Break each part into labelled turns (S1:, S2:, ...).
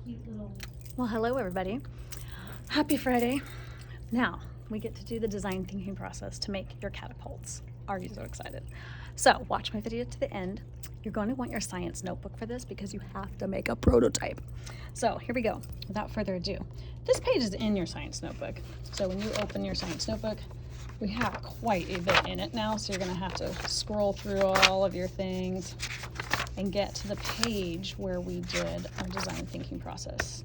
S1: cute little...
S2: Well, hello everybody. Happy Friday. Now, we get to do the design thinking process to make your catapults. Are you so excited? So, watch my video to the end. You're going to want your science notebook for this because you have to make a prototype. So, here we go. Without further ado, this page is in your science notebook. So, when you open your science notebook, we have quite a bit in it now, so you're going to have to scroll through all of your things and get to the page where we did our design thinking process.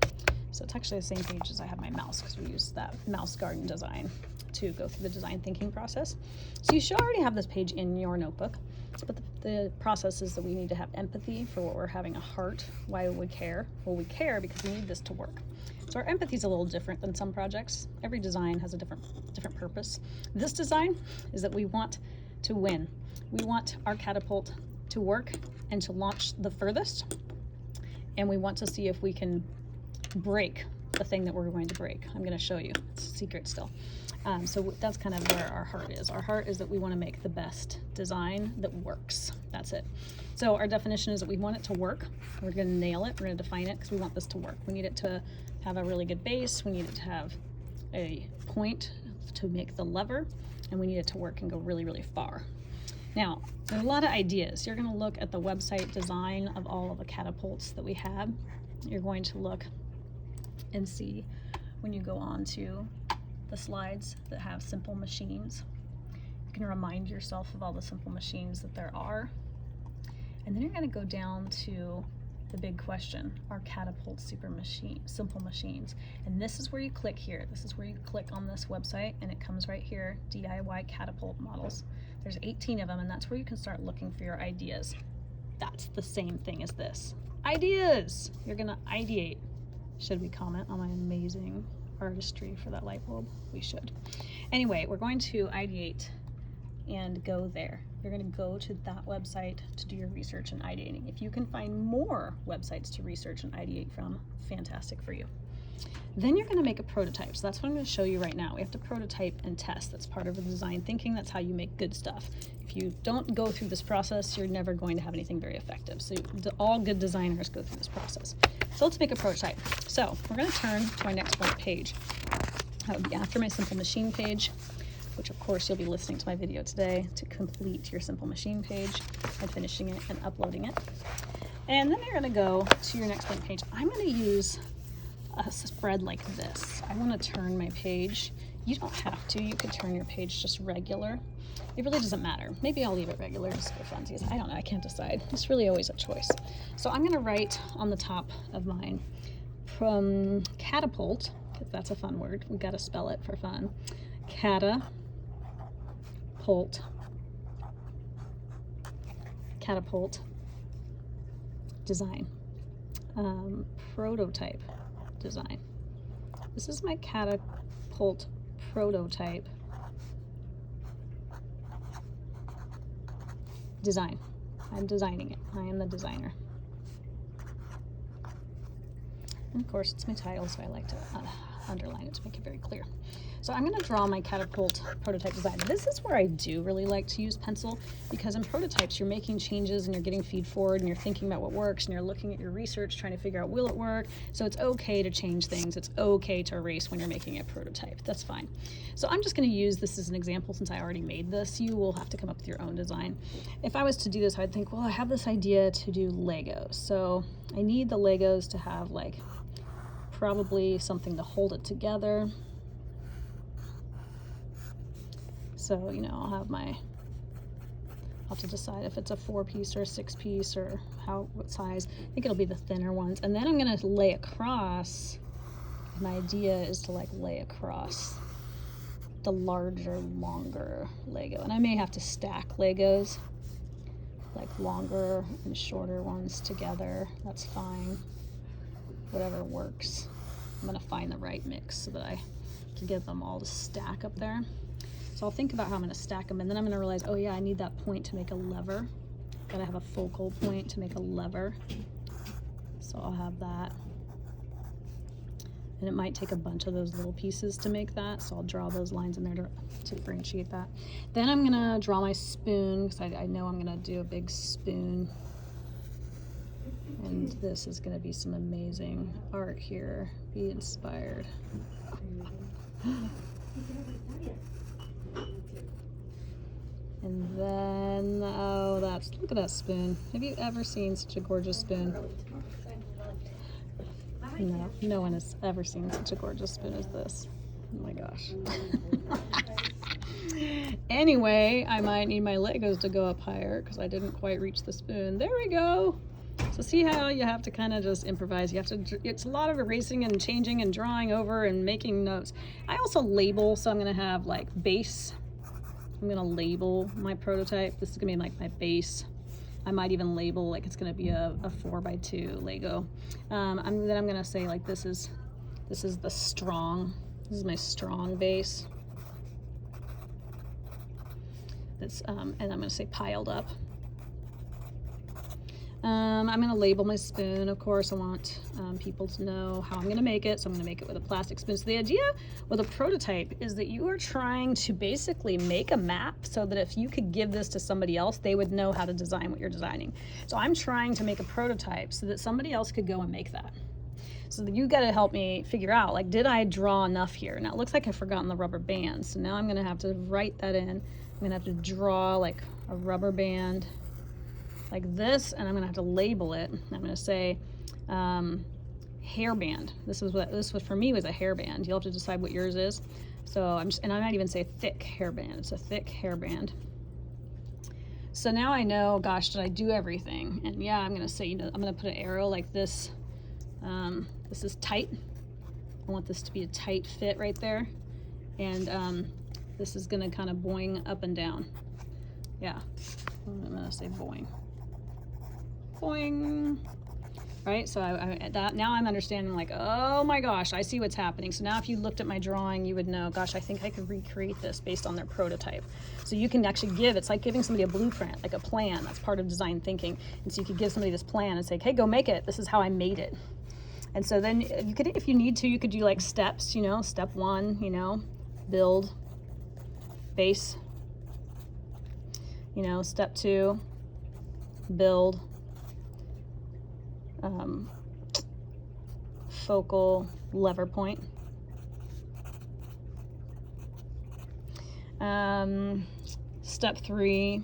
S2: So it's actually the same page as I have my mouse because we used that mouse garden design to go through the design thinking process. So you should already have this page in your notebook, but the process is that we need to have empathy for what we're having a heart. Why would we care? Well, we care because we need this to work. So our empathy is a little different than some projects. Every design has a different purpose. This design is that we want to win. We want our catapult to work and to launch the furthest, and we want to see if we can break the thing that we're going to break. I'm going to show you. It's a secret still. So that's kind of where our heart is. Our heart is that we want to make the best design that works. That's it. So our definition is that we want it to work. We're going to nail it. We're going to define it because we want this to work. We need it to have a really good base. We need it to have a point to make the lever, and we need it to work and go really, really far. Now, there's a lot of ideas. You're going to look at the website design of all of the catapults that we have. You're going to look and see when you go on to the slides that have simple machines. You can remind yourself of all the simple machines that there are. And then you're going to go down to the big question, are catapult simple machines? And this is where you click here. This is where you click on this website, and it comes right here, DIY catapult models. There's 18 of them, and that's where you can start looking for your ideas. That's the same thing as this. Ideas! You're gonna ideate. Should we comment on my amazing artistry for that light bulb? We should. Anyway, we're going to ideate and go there. You're going to go to that website to do your research and ideating. If you can find more websites to research and ideate from, fantastic for you. Then you're going to make a prototype. So that's what I'm going to show you right now. We have to prototype and test. That's part of the design thinking. That's how you make good stuff. If you don't go through this process, you're never going to have anything very effective. So all good designers go through this process. So let's make a prototype. So we're going to turn to my next blank page. That would be after my simple machine page, which of course you'll be listening to my video today to complete your simple machine page and finishing it and uploading it. And then you're going to go to your next blank page. I'm going to use a spread like this. I want to turn my page. You don't have to. You could turn your page just regular. It really doesn't matter. Maybe I'll leave it regular just for funsies. I don't know. I can't decide. It's really always a choice. So I'm going to write on the top of mine from catapult, because that's a fun word. We've got to spell it for fun. Catapult design. Prototype design. This is my catapult prototype design. I'm designing it. I am the designer. And of course it's my title, so I like to underline it to make it very clear. So I'm going to draw my catapult prototype design. This is where I do really like to use pencil, because in prototypes you're making changes and you're getting feed forward and you're thinking about what works and you're looking at your research trying to figure out will it work. So it's okay to change things. It's okay to erase when you're making a prototype. That's fine. So I'm just going to use this as an example since I already made this. You will have to come up with your own design. If I was to do this, I'd think, well, I have this idea to do Legos. So I need the Legos to have like probably something to hold it together. So, you know, I'll have to decide if it's a 4-piece or a 6-piece or what size. I think it'll be the thinner ones. And then I'm going to lay across, my idea is to like lay across the larger, longer Lego. And I may have to stack Legos, like longer and shorter ones together. That's fine. Whatever works. I'm going to find the right mix so that I can get them all to stack up there. So I'll think about how I'm going to stack them, and then I'm going to realize, oh yeah, I need that point to make a lever. Gotta have a focal point to make a lever. So I'll have that. And it might take a bunch of those little pieces to make that, so I'll draw those lines in there to differentiate that. Then I'm going to draw my spoon, because I know I'm going to do a big spoon. And this is going to be some amazing art here. Be inspired. And then, oh, look at that spoon. Have you ever seen such a gorgeous spoon? No, no one has ever seen such a gorgeous spoon as this. Oh my gosh. Anyway, I might need my Legos to go up higher because I didn't quite reach the spoon. There we go. So see how you have to kind of just improvise. You have to, it's a lot of erasing and changing and drawing over and making notes. I also label, so I'm gonna have like base. I'm gonna label my prototype. This is gonna be like my base. I might even label like it's gonna be a 4x2 Lego. Then I'm gonna say like this is the strong. This is my strong base. That's and I'm gonna say piled up. I'm gonna label my spoon. Of course, I want people to know how I'm gonna make it. So I'm gonna make it with a plastic spoon. So the idea with a prototype is that you are trying to basically make a map so that if you could give this to somebody else, they would know how to design what you're designing. So I'm trying to make a prototype so that somebody else could go and make that. So you gotta help me figure out, like, did I draw enough here? Now it looks like I've forgotten the rubber band. So now I'm gonna have to write that in. I'm gonna have to draw like a rubber band like this, and I'm gonna have to label it. I'm gonna say hairband. This was for me was a hairband. You'll have to decide what yours is. So and I might even say thick hairband. It's a thick hairband. So now I know, gosh, did I do everything? And yeah, I'm gonna say, you know, I'm gonna put an arrow like this. This is tight. I want this to be a tight fit right there. And this is gonna kind of boing up and down. Yeah, I'm gonna say boing. Boing. Right, so now I'm understanding, like, oh my gosh, I see what's happening. So now if you looked at my drawing, you would know, gosh, I think I could recreate this based on their prototype. So you can actually it's like giving somebody a blueprint, like a plan. That's part of design thinking. And so you could give somebody this plan and say, hey, go make it. This is how I made it. And so then you could, if you need to, you could do like steps, you know, step 1, you know, build, base, you know, step 2, build, focal lever point. Step 3,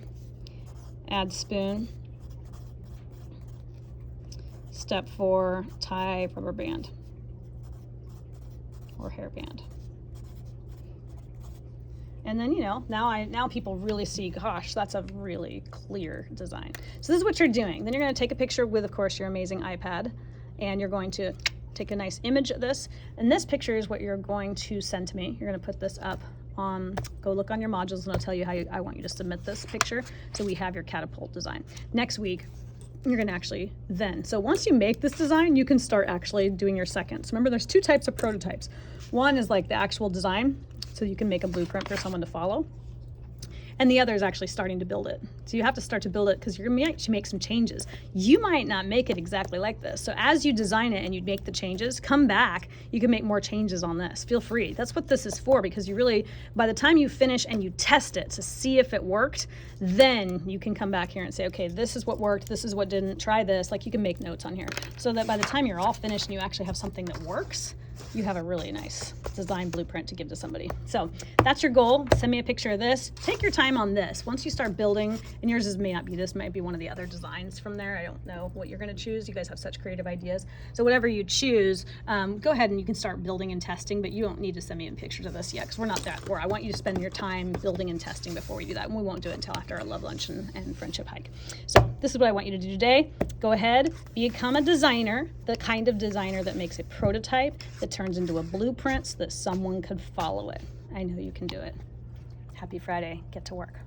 S2: add spoon. Step 4, tie rubber band or hairband. And then, you know, now people really see, gosh, that's a really clear design. So this is what you're doing. Then you're going to take a picture with, of course, your amazing iPad, and you're going to take a nice image of this. And this picture is what you're going to send to me. You're going to put this up on, go look on your modules, and I'll tell you how I want you to submit this picture. So we have your Catapult design. Next week, you're going to actually so once you make this design, you can start actually doing your seconds. Remember, there's 2 types of prototypes. One is like the actual design, so you can make a blueprint for someone to follow. And the other is actually starting to build it. So you have to start to build it because you're going to actually make some changes. You might not make it exactly like this. So as you design it and you make the changes, come back, you can make more changes on this. Feel free. That's what this is for, because you really, by the time you finish and you test it to see if it worked, then you can come back here and say, okay, this is what worked, this is what didn't, try this. Like, you can make notes on here so that by the time you're all finished and you actually have something that works, you have a really nice design blueprint to give to somebody. So that's your goal. Send me a picture of this. Take your time on this. Once you start building, and yours may not be this, might be one of the other designs from there. I don't know what you're going to choose. You guys have such creative ideas. So whatever you choose, go ahead and you can start building and testing, but you don't need to send me pictures of this yet, because we're not that poor. I want you to spend your time building and testing before we do that, and we won't do it until after our love lunch and friendship hike. So this is what I want you to do today. Go ahead, become a designer, the kind of designer that makes a prototype that turns into a blueprint so that someone could follow it. I know you can do it. Happy Friday. Get to work.